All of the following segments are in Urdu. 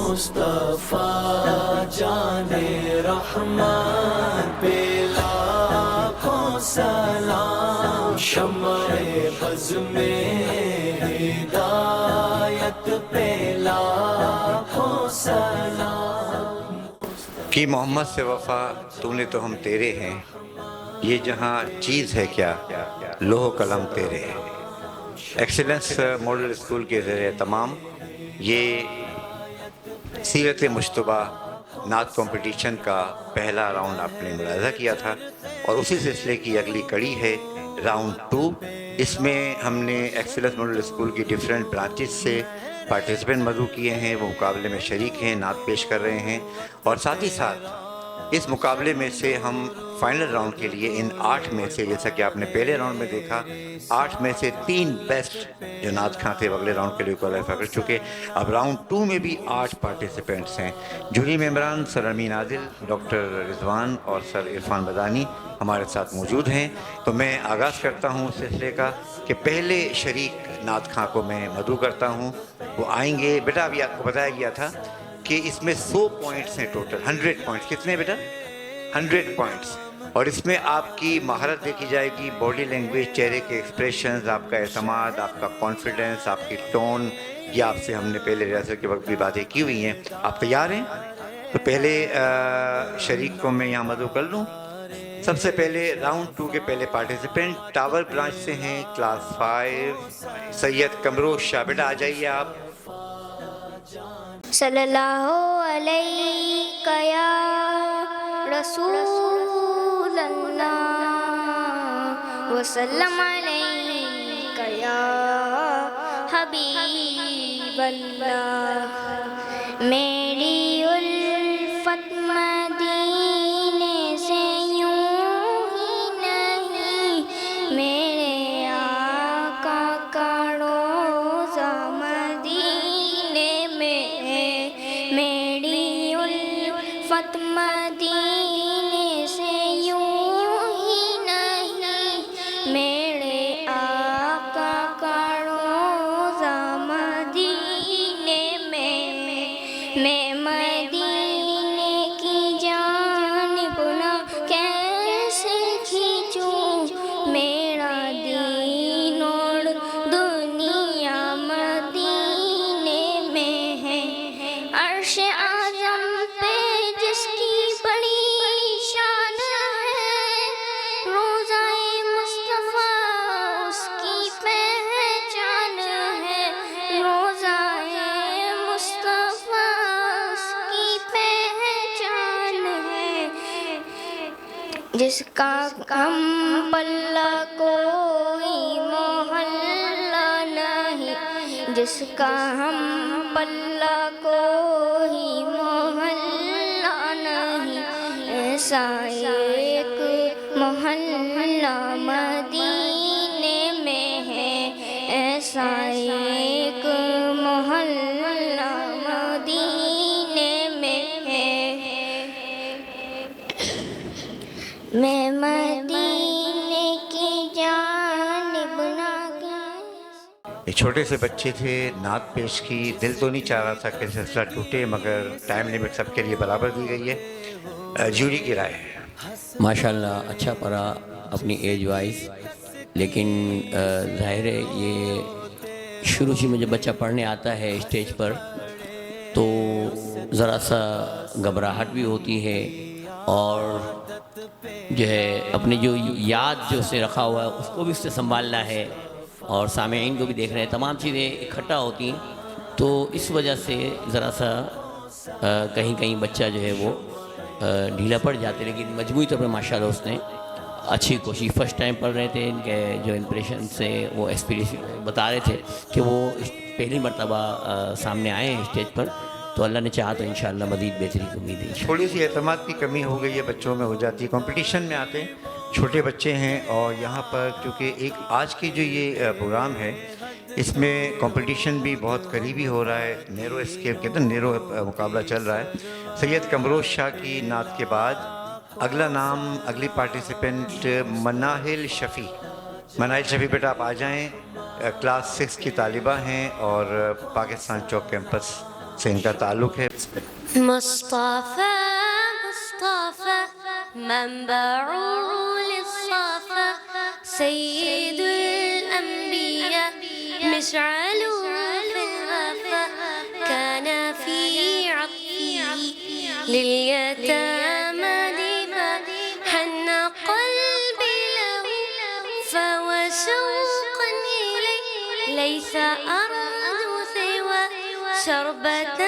مصطفیٰ جان رحمان پہ لاکھوں سلام، شمع بز میں ہدایت پہ لاکھوں سلام۔ کہ محمد سے وفا تو نے تو ہم تیرے ہیں، یہ جہاں چیز ہے کیا لوح قلم تیرے ہیں۔ ایکسیلنس ماڈل اسکول کے زیر اہتمام یہ سیرت مجتبیٰ نعت کمپٹیشن کا پہلا راؤنڈ آپ نے ملاحظہ کیا تھا، اور اسی سلسلے کی اگلی کڑی ہے راؤنڈ 2۔ اس میں ہم نے ایکسیلنس ماڈل اسکول کی ڈیفرنٹ برانچز سے پارٹیسپینٹ مدعو کیے ہیں، وہ مقابلے میں شریک ہیں، نعت پیش کر رہے ہیں، اور ساتھ ہی ساتھ اس مقابلے میں سے ہم فائنل راؤنڈ کے لیے ان 8 میں سے، جیسا کہ آپ نے پہلے راؤنڈ میں دیکھا، 8 میں سے 3 بیسٹ جو نعت خواں تھے وہ اگلے راؤنڈ کے لیے کوالیفائی کر چکے۔ اب راؤنڈ 2 میں بھی 8 پارٹیسپینٹس ہیں۔ جوری ممبران سر امین عادل، ڈاکٹر رضوان اور سر عرفان بدانی ہمارے ساتھ موجود ہیں۔ تو میں آغاز کرتا ہوں اس سلسلے کا کہ پہلے شریک نعت خواں کو میں مدعو کرتا ہوں، وہ آئیں گے۔ بیٹا ابھی آپ کو بتایا گیا تھا کہ اس میں 100 پوائنٹس ہیں ٹوٹل، 100 پوائنٹس۔ کتنے بیٹا؟ 100 پوائنٹس، اور اس میں آپ کی مہارت دیکھی جائے گی، باڈی لینگویج، چہرے کے ایکسپریشنز، آپ کا اعتماد، آپ کا کانفیڈنس، آپ کی ٹون، یہ آپ سے ہم نے پہلے ریہرسل کے وقت بھی باتیں کی ہوئی ہیں۔ آپ تیار ہیں؟ تو پہلے شریک کو میں یہاں مدعو کر لوں۔ سب سے پہلے راؤنڈ 2 کے پہلے پارٹیسپینٹ ٹاور برانچ سے ہیں، کلاس 5، سید کمروش شاہ۔ بیٹا آ جائیے آپ۔ صلی اللہ علیہ یا رسول اللہ وسلم علیہ یا حبیب اللہ، میری الفت مدینے سے یوں ہی نہیں، میرے آقا کا روضہ مدینے میں ہے، میری الفت مدینے سے یوں ہی نہیں، میرے آقا کا روضہ مدینے میں، میں مدینے کی جانب نہ کیسے کھینچوں، میرا دین اور دنیا مدینے میں ہے، عرش اعظم پہ جس کی بڑی شان ہے، روضہ مصطفیٰ اس کی پہچان ہے، روضہ مصطفیٰ اس کی پہچان ہے، جس کا ہم پلہ کوئی محلہ نہیں، جس کا ہم پلہ کوئی محلہ نہیں، ایسا ایک محلہ مدینے میں ہے، ایسا ایک محلہ مدینے میں ہے، میں مدینے کی جانب نہ گئی۔ یہ چھوٹے سے بچے تھے، نعت پیش کی، دل تو نہیں چاہ رہا تھا کہ سلسلہ ٹوٹے، مگر ٹائم لیمٹ سب کے لیے برابر دی گئی ہے۔ جوری کی رائے ہے۔ ماشاءاللہ اچھا پڑھا اپنی ایج وائز، لیکن ظاہر ہے یہ شروع سے مجھے بچہ پڑھنے آتا ہے اسٹیج پر تو ذرا سا گھبراہٹ بھی ہوتی ہے، اور جو ہے اپنے جو یاد جو اس نے رکھا ہوا ہے اس کو بھی اس سے سنبھالنا ہے، اور سامعین کو بھی دیکھ رہے ہیں، تمام چیزیں اکٹھا ہوتی ہیں، تو اس وجہ سے ذرا سا کہیں کہیں بچہ جو ہے وہ ڈھیلا پڑ جاتے، لیکن مجموعی طور پر ماشاءاللہ اس نے اچھی کوشش، فرسٹ ٹائم پڑھ رہے تھے، ان کے جو امپریشن سے وہ ایکسپیرینس بتا رہے تھے کہ وہ پہلی مرتبہ سامنے آئے ہیں اسٹیج پر، تو اللہ نے چاہا تو انشاءاللہ مزید بہتری کی امید ہے۔ تھوڑی سی اعتماد کی کمی ہو گئی ہے، بچوں میں ہو جاتی ہے، کمپٹیشن میں آتے ہیں، چھوٹے بچے ہیں، اور یہاں پر کیونکہ ایک آج کی جو یہ پروگرام ہے اس میں کمپٹیشن بھی بہت قریبی ہو رہا ہے، نیرو اسکیپ کہتے ہیں، نیرو مقابلہ چل رہا ہے۔ سید کمروش شاہ کی نعت کے بعد اگلا نام، اگلی پارٹیسپینٹ مناہل شفیع۔ مناہل شفیع بیٹا آپ آ جائیں، کلاس 6 کی طالبہ ہیں اور پاکستان چوک کیمپس سے ان کا تعلق ہے. مصطفى مصطفى منبع للصفا سيد الأنبياء مشعل في الوفا كان في عطفه لليتامى دفا حن قلبي له فهو شوقا إليه ليس أراد سوى شربة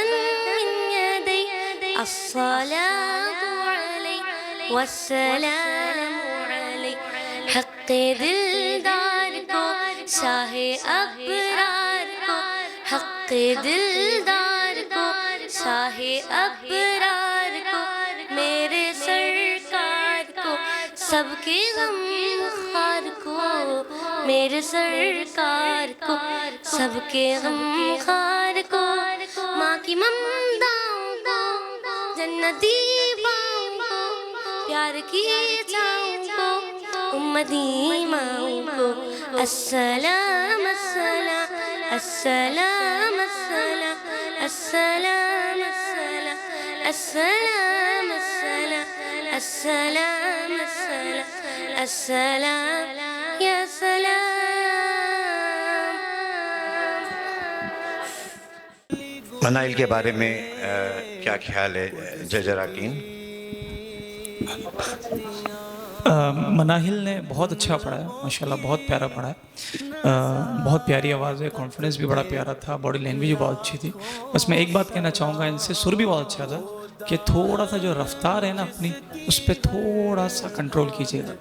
من يدي الصلاة عليه والسلام عليه حق دلدار کو شاہ ابرار کو حق دلدار کو شاہ ابرار کو میرے سرکار کو سب کے غم خار کو میرے سرکار کو سب کے غم خار کو ماں کی ممداؤں کو جنتی باؤں کو پیار کی چھاؤں کو امتی ماؤں کو السلام السلام السلام السلام السلام السلام السلام السلام السلام السلام السلام یا سلام. منائل کے بارے میں کیا خیال ہے جج اراکین؟ مناہل نے بہت اچھا پڑھایا ماشاءاللہ، بہت پیارا پڑھایا، بہت پیاری آواز ہے، کانفیڈنس بھی بڑا پیارا تھا، باڈی لینگویج بھی بہت اچھی تھی. بس میں ایک بات کہنا چاہوں گا، ان سے سر بھی بہت اچھا تھا کہ تھوڑا سا جو رفتار ہے نا اپنی، اس پہ تھوڑا سا کنٹرول کیجیے گا.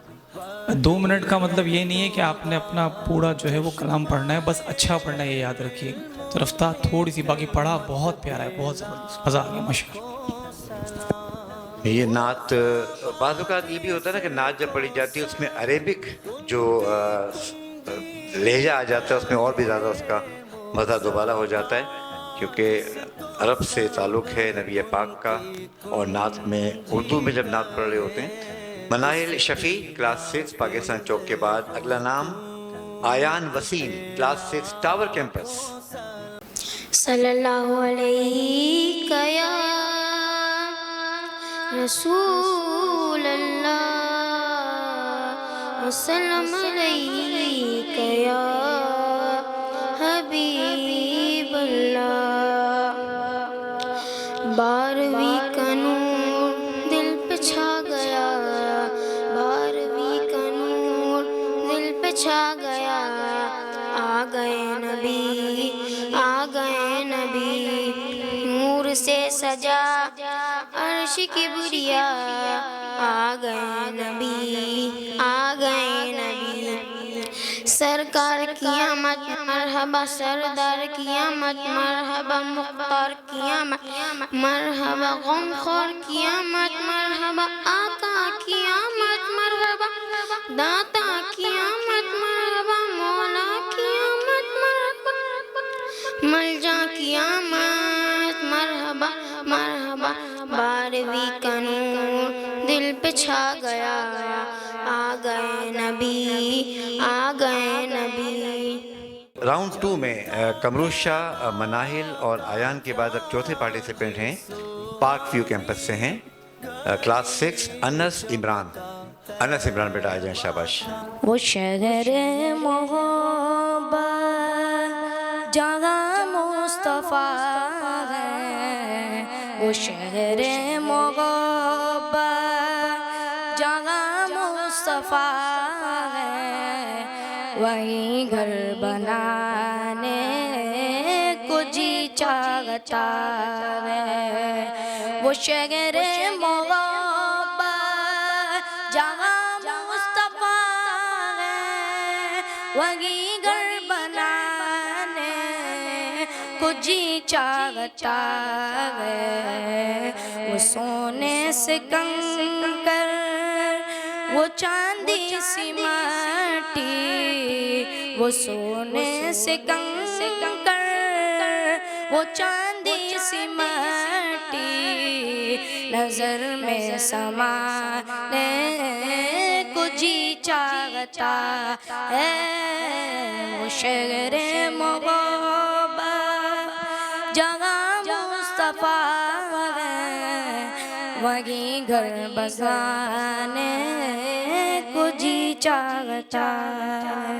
2 منٹ کا مطلب یہ نہیں ہے کہ آپ نے اپنا پورا جو ہے وہ کلام پڑھنا ہے، بس اچھا پڑھنا ہے، یہ یاد رکھیے گا. تو رفتار تھوڑی سی، باقی پڑھا بہت پیارا ہے، بہت زبردست، مزہ آ گیا ماشاءاللہ. یہ نعت بعض اوقات یہ بھی ہوتا ہے نا کہ نعت جب پڑھی جاتی ہے اس میں عربک جو لہجہ آ جاتا ہے اس میں اور بھی زیادہ اس کا مزہ دوبارہ ہو جاتا ہے، کیونکہ عرب سے تعلق ہے نبی پاک کا، اور نعت میں اردو میں جب نعت پڑھ رہے ہوتے ہیں. مناہل شفیع کلاس 6 پاکستان چوک کے بعد اگلا نام آیان وسیم کلاس 6 ٹاور کیمپس. صلی اللہ علیہ یا رسول اللہ وسلم علیک یا حبیب اللہ. 12ویں کا نور دل پہ چھا گیا، 12ویں کا نور دل پہ چھا گیا. آ گئے نبی، آ گئے نبی، نور سے سجا عرش کبریا. آ گئے نبی، آ گئے نبی. سرکار کی آمد مرحبا، سردار کی آمد مرحبا، مختار کی آمد مرحبا، غمخور کی آمد مرحبا، آقا کی آمد مرحبا، داتا کی آمد مرحبا، مولا کی آمد مرحبا، ملجا کی آمد مرحبا مرحبا. 12ویں کا نور دل پہ چھا گیا. آ گئے نبی، آ گئے نبی. راؤنڈ 2 میں کمروز شاہ مناہل اور آیان کے بعد اب چوتھے پارٹیسپینٹ ہیں، پارک ویو کیمپس سے ہیں، کلاس 6 انس عمران. انس عمران بیٹا آ جائیں، شاباش. وہ شہر محبت جہاں مصطفیٰ ہے، وہ شہر محبت جہاں مصطفیٰ ہے، وہیں گھر بنانے کو جی چاہتا ہے. وہ شہر محبت جہاں مصطفیٰ ہے، وہیں گھر بنانے کو جی چاہتا ہے. وہ سونے سے کنکر، وہ چاندی سی مٹی، وہ سونے سے کنکر، وہ چاندی سی مٹی، نظر میں سمانے کو جی چاہتا ہے. وہ شہر محبت جہاں مصطفیٰ ہے وہیں گھر بسانے کو جی چاہتا ہے.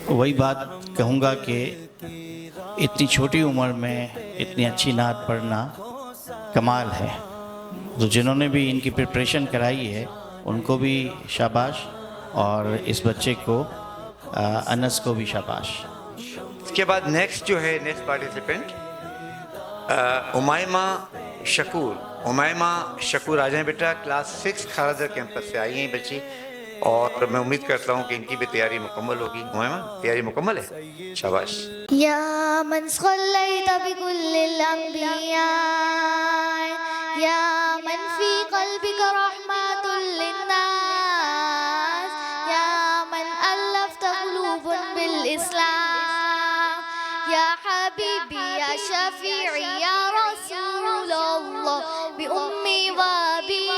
وہی بات کہوں گا کہ اتنی چھوٹی عمر میں اتنی اچھی نعت پڑھنا کمال ہے. تو جنہوں نے بھی ان کی پریپریشن کرائی ہے ان کو بھی شاباش، اور اس بچے کو انس کو بھی شاباش. اس کے بعد نیکسٹ جو ہے نیکسٹ پارٹیسپینٹ امیمہ شکور. امیمہ شکور آ جائیں بیٹا. کلاس 6 کھارادر کیمپس سے آئی ہیں بچی، اور میں امید کرتا ہوں کہ ان کی بھی تیاری مکمل ہوگی. امیمہ تیاری مکمل ہے؟ شاباش. يا من صليت بكل الأنبياء يا من في قلبك رحمة للناس يا من ألفت قلوب بالإسلام يا حبيبي يا شفيعي يا رسول الله بأمي وأبي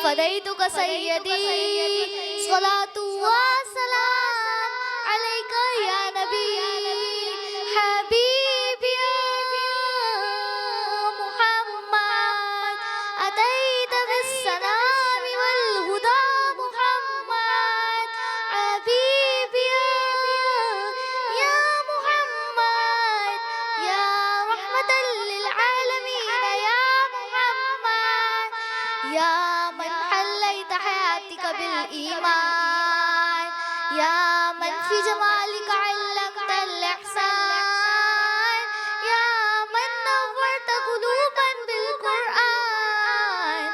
فديتك سيدي صلاة وسلام عليك يا نبي حبيبي يا محمد أتيت بالسلام والهدى محمد حبيبي يا محمد يا رحمة للعالمين يا محمد يا من حليت حياتك بالإيمان يا من في جمالك علمت الإحسان يا من نورت قلوبا بالقرآن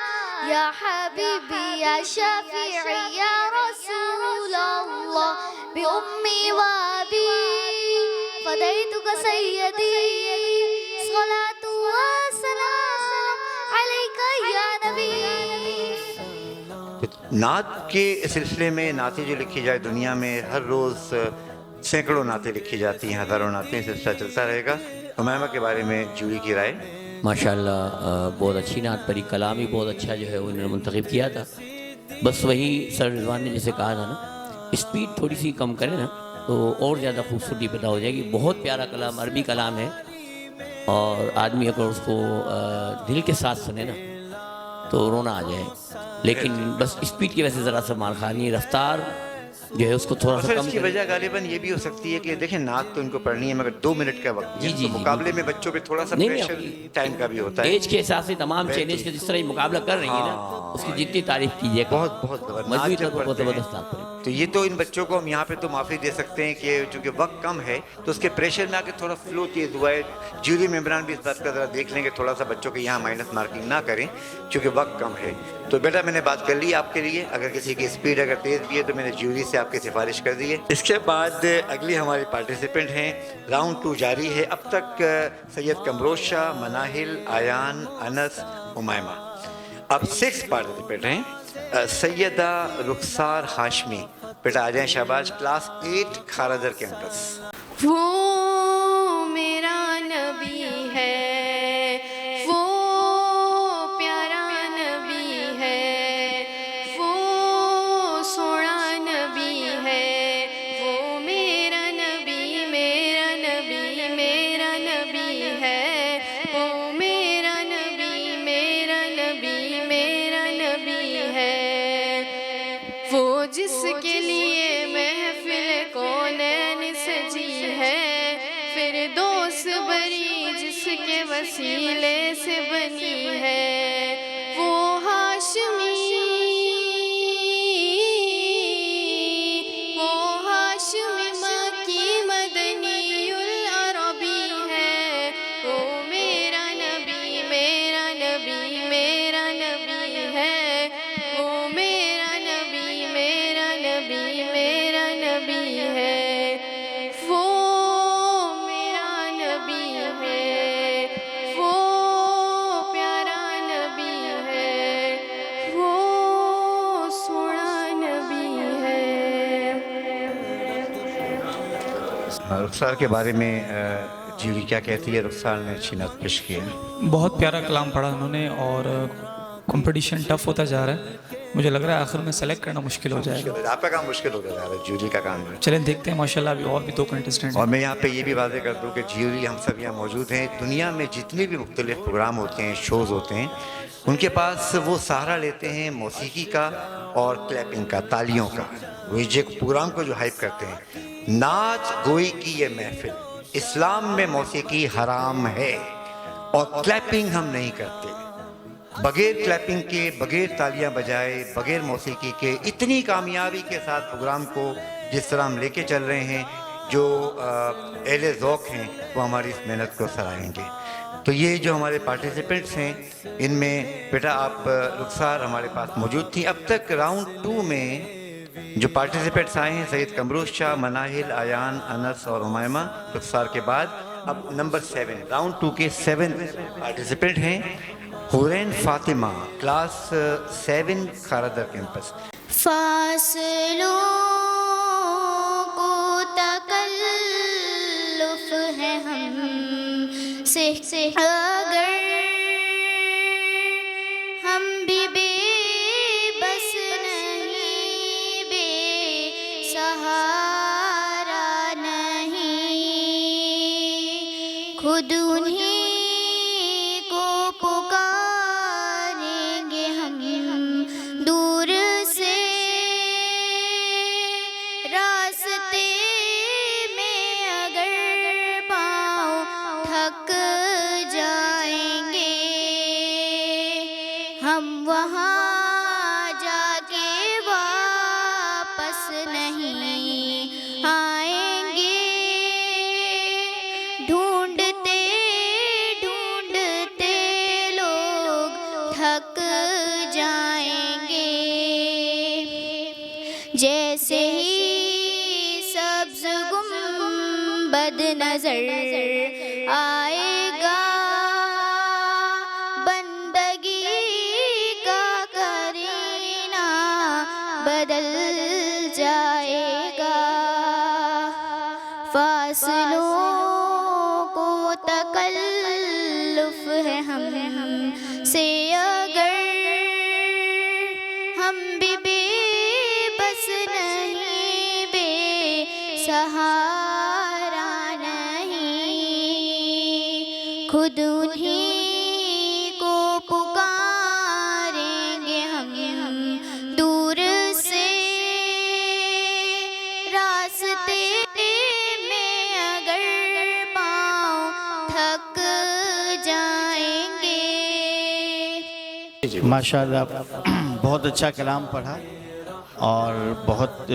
يا حبيبي يا شفيعي يا رسول الله بأمي وأبي فديتك سيدي صلاة وسلام عليك يا نبي. نعت کے سلسلے میں نعتیں جو لکھی جائے دنیا میں ہر روز سینکڑوں نعتیں لکھی جاتی ہیں، ہزاروں نعتیں، سلسلہ چلتا رہے گا. امیمہ کے بارے میں جوری کی رائے؟ ماشاءاللہ بہت اچھی نعت پڑھی. کلام بھی بہت اچھا جو ہے وہ انہوں نے منتخب کیا تھا. بس وہی سر رضوان نے جیسے کہا تھا نا، اسپیڈ تھوڑی سی کم کرے نا تو اور زیادہ خوبصورتی پیدا ہو جائے گی. بہت پیارا کلام، عربی کلام ہے، اور آدمی اگر اس کو دل کے ساتھ سنے نا تو رونا آ جائے. لیکن بس اسپیڈ کی وجہ سے ذرا سا مار کھانی، رفتار جو ہے اس کو تھوڑا سا سر کم اس کی وجہ غالباً یہ بھی ہو سکتی ہے کہ دیکھیں نعت تو ان کو پڑھنی ہے مگر 2 منٹ کا وقت ہے، تو مقابلے میں بچوں پہ تھوڑا سا پریشر ٹائم کا بھی ہوتا ہے. ایج کے حساب سے تمام چیلنج کے جس طرح یہ مقابلہ کر رہی ہیں نا اس کی جتنی تعریف کیجیے. بہت بہت مجموعی طور پر بہت زبردست نعت پڑھی. تو یہ تو ان بچوں کو ہم یہاں پہ تو معافی دے سکتے ہیں کہ چونکہ وقت کم ہے تو اس کے پریشر میں آ کے تھوڑا فلو تیز ہوا ہے. جوری ممبران بھی اس بات کا ذرا دیکھ لیں کہ تھوڑا سا بچوں کے یہاں مائنس مارکنگ نہ کریں چونکہ وقت کم ہے. تو بیٹا میں نے بات کر لی آپ کے لیے، اگر کسی کی اسپیڈ اگر تیز بھی ہے تو میں نے جوری سے آپ کی سفارش کر دی ہے. اس کے بعد اگلی ہماری پارٹیسپینٹ ہیں. راؤنڈ 2 جاری ہے. اب تک سید کمروز شاہ، مناہل، آیان، انس، امیمہ. اب 6 پارٹیسپینٹ ہیں. سیدہ رخسار ہاشمی. بیٹا آ جائیں. شاباش. Class 8 Kharadar campus. وہ میرا نبی ہے، وہ پیارا نبی ہے، وہ سونا نبی ہے، وہ میرا نبی، میرا نبی، میرا نبی ہے، وہ میرا نبی، میرا نبی، میرا نبی ہے، وہ جس کے لیے محفل کونین سجی ہے، فردوس بری جس کے وسیلے سے بنی ہے، وہ ہاشمی، وہ ہاشمی مکی مدنی العربی ہے، وہ میرا نبی، میرا نبی، میرا نبی ہے، وہ میرا نبی، میرا نبی، میرا نبی ہے، وہ میرا نبی ہے، وہ پیارا نبی ہے، وہ سونا نبی ہے. رخسار کے بارے میں جیوری کیا کہتی ہے؟ رخسار نے اچھی نعت پیش کی ہے. بہت پیارا کلام پڑھا انہوں نے، اور کمپٹیشن ٹف ہوتا جا رہا ہے. مجھے لگ رہا ہے آخر میں سلیکٹ کرنا مشکل ہو جائے گا. آپ کا کام مشکل ہو گیا ہے، جیوری کا کام ہے. چلیں دیکھتے ہیں ماشاءاللہ ابھی اور بھی 2 کنٹسٹنٹ. اور میں یہاں پہ یہ بھی واضح کر دوں کہ جیوری ہم سب یہاں موجود ہیں. دنیا میں جتنے بھی مختلف پروگرام ہوتے ہیں، شوز ہوتے ہیں، ان کے پاس وہ سہارا لیتے ہیں موسیقی کا اور کلیپنگ کا، تالیوں کا. وہ جو پروگرام کو جو ہائپ کرتے ہیں، ناچ گوئی کی یہ محفل، اسلام میں موسیقی حرام ہے اور کلیپنگ ہم نہیں کرتے. بغیر کلیپنگ کے، بغیر تالیاں بجائے، بغیر موسیقی کے اتنی کامیابی کے ساتھ پروگرام کو جس طرح ہم لے کے چل رہے ہیں، جو اہل ذوق ہیں وہ ہماری اس محنت کو سرائیں گے. تو یہ جو ہمارے پارٹیسپینٹس ہیں، ان میں بیٹا آپ رخسار ہمارے پاس موجود تھی. اب تک راؤنڈ 2 میں جو پارٹیسپینٹس آئے ہیں، سید قمروز شاہ، مناہل، ایان، انس اور ہمائمہ. رخسار کے بعد اب نمبر 7 راؤنڈ 2 کے 7 پارٹیسپینٹ ہیں حورین فاطمہ، کلاس 7 خاردر کیمپس. فاصلوں کو تکلف ہے ہم سے اگر ہم بھی بے بس نہیں، بے سہارا نہیں، خود انہیں کو پکاریں گے ہم دور سے، راستے میں اگر پاؤں تھک جائیں گے، ہم وہاں جا کے واپس نہیں آئیں گے. ڈھونڈتے ڈھونڈتے لوگ تھک جائیں گے، جیسے ہی سبز گنبد نظر آئے گا، بندگی کا کرینہ بدل جائے گا. فاصلوں کو تکلف ہے ہم سے اگر ہم بھی بے بس نہیں، بے سہارا نہیں، خود انہیں کو پکاریں گے ہم دور سے، راستے میں اگر پاؤں تھک جائیں گے. ماشاءاللہ بہت اچھا کلام پڑھا اور بہت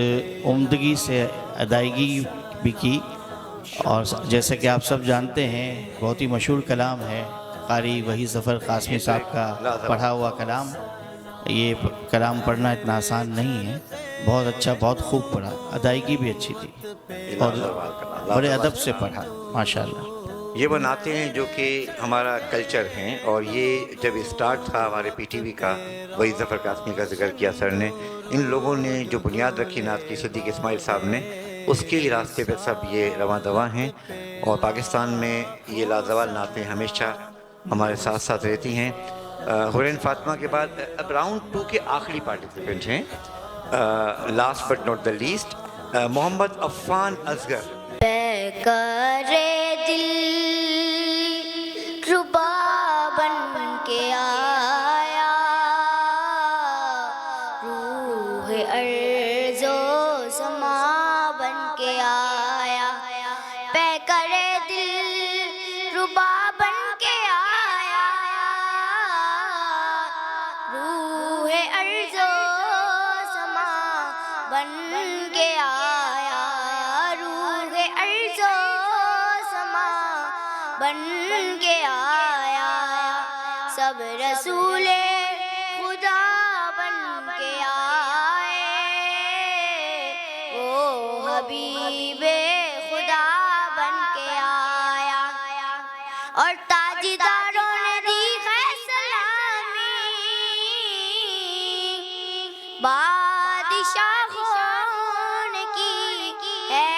عمدگی سے ادائیگی بھی کی. اور جیسا کہ آپ سب جانتے ہیں بہت ہی مشہور کلام ہے قاری وحی ظفر قاسمی صاحب کا پڑھا ہوا کلام. یہ کلام پڑھنا اتنا آسان نہیں ہے. بہت اچھا، بہت خوب پڑھا، ادائیگی بھی اچھی تھی اور بڑے ادب سے پڑھا ماشاءاللہ. یہ وہ نعتیں ہیں جو کہ ہمارا کلچر ہیں، اور یہ جب اسٹارٹ تھا ہمارے پی ٹی وی کا، وحی ظفر قاسمی کا ذکر کیا سر نے، ان لوگوں نے جو بنیاد رکھی نعت کی، صدیق اسماعیل صاحب نے، اس کے ہی راستے پہ سب یہ رواں دواں ہیں. اور پاکستان میں یہ لازوال نعتیں ہمیشہ ہمارے ساتھ ساتھ رہتی ہیں. حورین فاطمہ کے بعد اب راؤنڈ 2 کے آخری پارٹیسپینٹ ہیں، last but not the least, Muhammad Affan Asghar. پے کرے دل ربا بن کے آیا، روح ارض و سما بن کے آیا، پے کرے دل ربا بن کے آیا، روح ارض و سما بن کے آیا، روح ارض و سما بن کے آیا، سب رسول خدا بن کے آئے، وہ حبیب خدا بن کے آیا، اور تاجداروں نے دی ہے سلامی، بادشاہوں کی ہے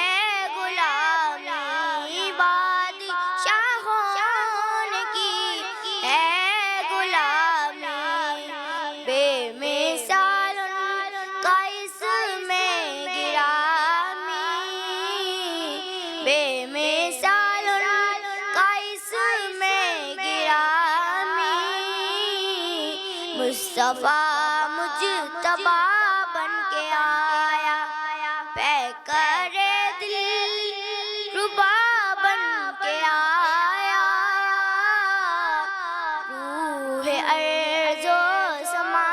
غلامی، بادشاہوں کی ہے غلامی، بے مثال مصطفیٰ مجتبیٰ بن کے آیا پہ کرے دل ربا بن کے آیا روح ارض و سما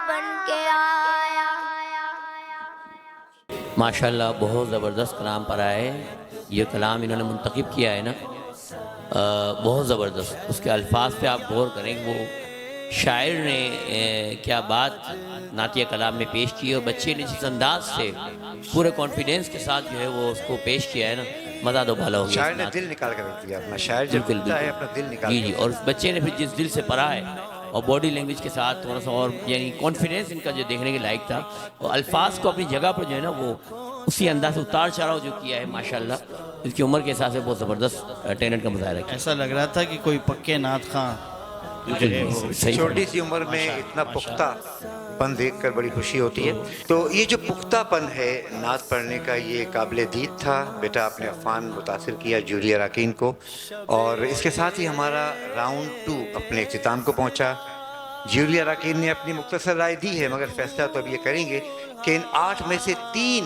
بن کے آیا. ماشاءاللہ بہت زبردست کلام پڑھا ہے. یہ کلام انہوں نے منتخب کیا ہے نا بہت زبردست. اس کے الفاظ پہ آپ غور کریں کہ وہ شاعر نے کیا بات نعتیہ کلام میں پیش کی اور بچے نے جس انداز سے پورے کانفیڈنس کے ساتھ جو ہے وہ اس کو پیش کیا ہے نا مزہ دو بھالا ہو گیا. شاعر نے دل نکال کر رکھ دیا اپنا. شاعر جب بولتا ہے اپنا دل نکال. جی اور اس بچے نے پھر جس دل سے پڑھا ہے اور باڈی لینگویج کے ساتھ تھوڑا سا اور یعنی کانفیڈنس ان کا جو دیکھنے کے لائق تھا اور الفاظ کو اپنی جگہ پر جو ہے نا وہ اسی انداز سے اتار چڑھاؤ جو کیا ہے ماشاءاللہ اس کی عمر کے حساب سے بہت زبردست ٹیلنٹ کا مظاہرہ کیا. ایسا لگ رہا تھا کہ کوئی پکے نعت خواں صحیح چھوٹی سی عمر میں اتنا پختہ پن دیکھ کر بڑی خوشی ہوتی ہے. تو یہ جو پختہ پن ہے نعت پڑھنے کا یہ قابل دید تھا. بیٹا آپ نے عفان متاثر کیا جولی اراکین کو اور اس کے ساتھ ہی ہمارا راؤنڈ 2 اپنے اختتام کو پہنچا. جولی اراکین نے اپنی مختصر رائے دی ہے مگر فیصلہ تو اب یہ کریں گے کہ ان 8 میں سے 3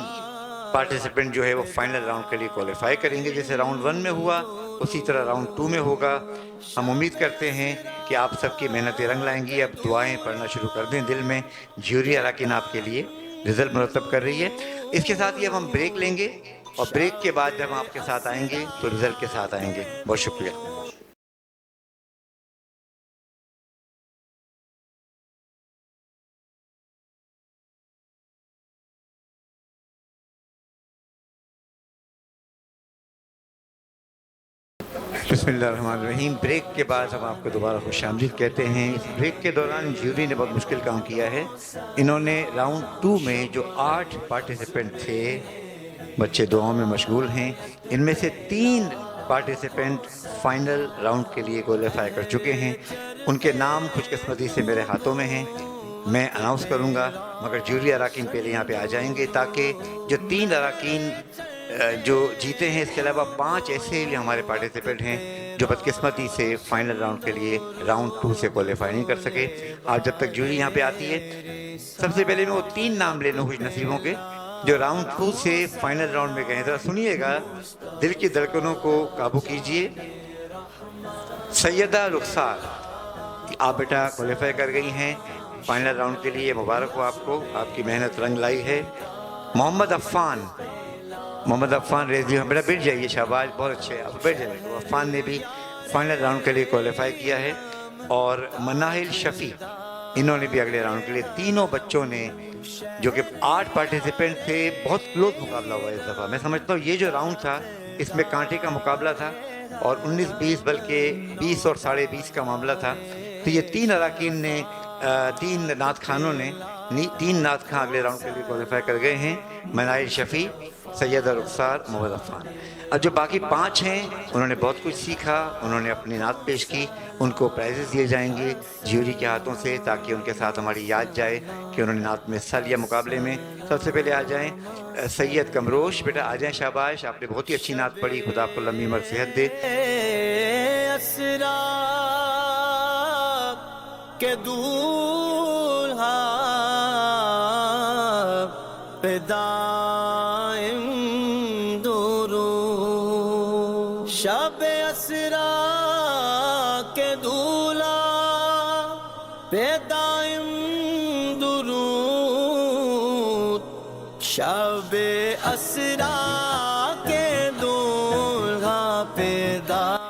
پارٹیسپینٹ جو ہے وہ فائنل راؤنڈ کے لیے کوالیفائی کریں گے. جیسے راؤنڈ 1 میں ہوا اسی طرح راؤنڈ 2 میں ہوگا. ہم امید کرتے ہیں کہ آپ سب کی محنتیں رنگ لائیں گی. اب دعائیں پڑھنا شروع کر دیں دل میں. جیوری اراکین آپ کے لیے رزلٹ مرتب کر رہی ہے. اس کے ساتھ ہی اب ہم بریک لیں گے اور بریک کے بعد جب ہم آپ کے ساتھ آئیں گے تو رزلٹ کے ساتھ آئیں گے. بہت شکریہ. بسم اللہ الرحمن الرحیم. بریک کے بعد ہم آپ کو دوبارہ خوش آمدید کہتے ہیں. اس بریک کے دوران جیوری نے بہت مشکل کام کیا ہے. انہوں نے راؤنڈ 2 میں جو 8 پارٹیسپینٹ تھے بچے دعاؤں میں مشغول ہیں. ان میں سے 3 پارٹیسپینٹ فائنل راؤنڈ کے لیے کوالیفائی کر چکے ہیں. ان کے نام خوش قسمتی سے میرے ہاتھوں میں ہیں. میں اناؤنس کروں گا مگر جیوری اراکین پہلے یہاں پہ آ جائیں گے تاکہ جو 3 اراکین جو جیتے ہیں اس کے علاوہ 5 ایسے بھی ہمارے پارٹیسپینٹ ہیں جو بدقسمتی سے فائنل راؤنڈ کے لیے راؤنڈ 2 سے کوالیفائی نہیں کر سکے. آج جب تک جوری یہاں پہ آتی ہے سب سے پہلے میں وہ 3 نام لے لوں خوش نصیبوں کے جو راؤنڈ 2 سے فائنل راؤنڈ میں گئے ہیں. ذرا سنیے گا, دل کی دھڑکنوں کو قابو کیجئے. سیدہ رخسار آپ بیٹا کوالیفائی کر گئی ہیں فائنل راؤنڈ کے لیے. مبارک ہو آپ کو, آپ کی محنت رنگ لائی ہے. محمد عفان ریزی بیٹا بیٹھ جائیے. شاباش, بہت اچھے, آپ بیٹھ جائیے. عفان نے بھی فائنل راؤنڈ کے لیے کوالیفائی کیا ہے. اور مناہل شفیع انہوں نے بھی اگلے راؤنڈ کے لیے. تینوں بچوں نے جو کہ 8 پارٹیسپینٹ تھے بہت کلوز مقابلہ ہوا اس دفعہ. میں سمجھتا ہوں یہ جو راؤنڈ تھا اس میں کانٹے کا مقابلہ تھا اور 19-20 بلکہ 20 اور 20.5 کا معاملہ تھا. تو یہ 3 اراکین نے 3 نعت خانوں نے 3 نعت خان اگلے راؤنڈ کے لیے کوالیفائی کر گئے ہیں. مناہل شفیع, سیدہ رخسار, محمد عفان. اب جو باقی 5 ہیں انہوں نے بہت کچھ سیکھا, انہوں نے اپنی نعت پیش کی. ان کو پرائزز دیے جائیں گے جیوری کے ہاتھوں سے تاکہ ان کے ساتھ ہماری یاد جائے کہ انہوں نے نعت میں حصہ لیا مقابلے میں. سب سے پہلے آ جائیں سید کمروش, بیٹا آ جائیں. شاباش, آپ نے بہت ہی اچھی نعت پڑھی, خدا آپ کو لمبی عمر صحت دے. اسرا کے دولہا پہ دائم درود, شب اسرا کے دولہا پہ دائم درود, شب اسرا کے دولہا پہ دائم.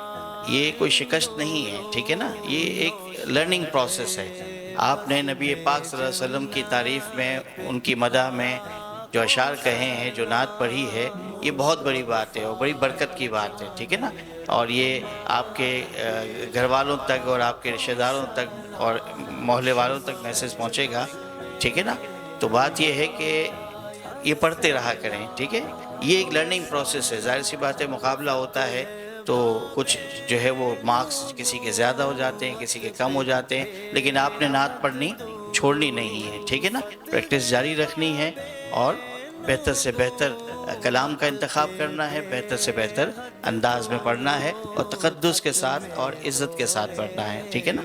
یہ کوئی شکست نہیں ہے, ٹھیک ہے نا. یہ ایک لرننگ پروسیس ہے. آپ نے نبی پاک صلی اللہ علیہ وسلم کی تعریف میں, ان کی مدح میں جو اشعار کہے ہیں, جو نعت پڑھی ہے, یہ بہت بڑی بات ہے اور بڑی برکت کی بات ہے, ٹھیک ہے نا. اور یہ آپ کے گھر والوں تک اور آپ کے رشتہ داروں تک اور محلے والوں تک میسیج پہنچے گا, ٹھیک ہے نا. تو بات یہ ہے کہ یہ پڑھتے رہا کریں, ٹھیک ہے. یہ ایک لرننگ پروسیس ہے. ظاہر سی بات ہے مقابلہ ہوتا ہے تو کچھ جو ہے وہ مارکس کسی کے زیادہ ہو جاتے ہیں, کسی کے کم ہو جاتے ہیں, لیکن آپ نے نعت پڑھنی چھوڑنی نہیں ہے, ٹھیک ہے نا. پریکٹس جاری رکھنی ہے اور بہتر سے بہتر کلام کا انتخاب کرنا ہے، بہتر سے بہتر انداز میں پڑھنا ہے اور تقدس کے ساتھ اور عزت کے ساتھ پڑھنا ہے، ٹھیک ہے نا؟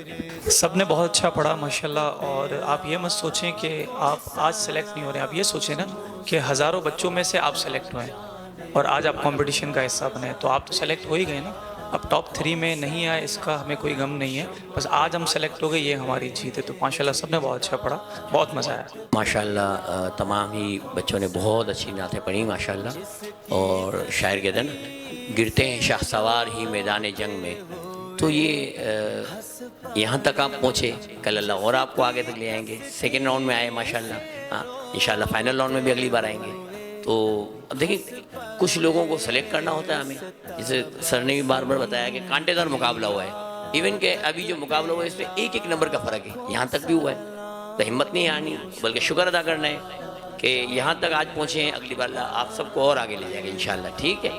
سب نے بہت اچھا پڑھا ماشاءاللہ. اور آپ یہ مت سوچیں کہ آپ آج سلیکٹ نہیں ہو رہے ہیں، آپ یہ سوچیں نا کہ ہزاروں بچوں میں سے آپ سلیکٹ ہوئے ہیں اور آج آپ کمپٹیشن کا حصہ بنے، تو آپ تو سلیکٹ ہو ہی گئے نا. اب ٹاپ 3 میں نہیں آئے اس کا ہمیں کوئی غم نہیں ہے، بس آج ہم سلیکٹ ہو گئے، یہ ہماری جیت ہے. تو ماشاءاللہ سب نے بہت اچھا پڑھا، بہت مزہ آیا. ماشاءاللہ تمام ہی بچوں نے بہت اچھی نعتیں پڑھی ماشاءاللہ. اور شاعر کہتے ہیں نا، گرتے ہیں شاہ سوار ہی میدان جنگ میں. تو یہ یہاں تک آپ پہنچے، کل اللہ اور آپ کو آگے تک لے آئیں گے. سیکنڈ راؤنڈ میں آئے ماشاءاللہ، ہاں انشاءاللہ فائنل راؤنڈ میں بھی اگلی بار آئیں گے. تو اب دیکھیں کچھ لوگوں کو سلیکٹ کرنا ہوتا ہے ہمیں، جیسے سر نے بھی بار بار بتایا کہ کانٹے دار مقابلہ ہوا ہے. ایون کہ ابھی جو مقابلہ ہوا ہے اس میں ایک نمبر کا فرق ہے، یہاں تک بھی ہوا ہے. تو ہمت نہیں آنی بلکہ شکر ادا کرنا ہے کہ یہاں تک آج پہنچے ہیں. اگلی بار اللہ آپ سب کو اور آگے لے جائے گا انشاءاللہ، ٹھیک ہے.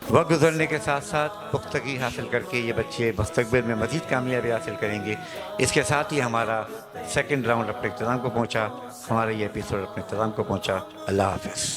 وقت گزرنے کے ساتھ ساتھ پختگی حاصل کر کے یہ بچے مستقبل میں مزید کامیابی حاصل کریں گے. اس کے ساتھ ہی ہمارا سیکنڈ راؤنڈ اپنے اختتام کو پہنچا، ہمارا یہ ایپیسوڈ اپنے اختتام کو پہنچا. اللہ حافظ.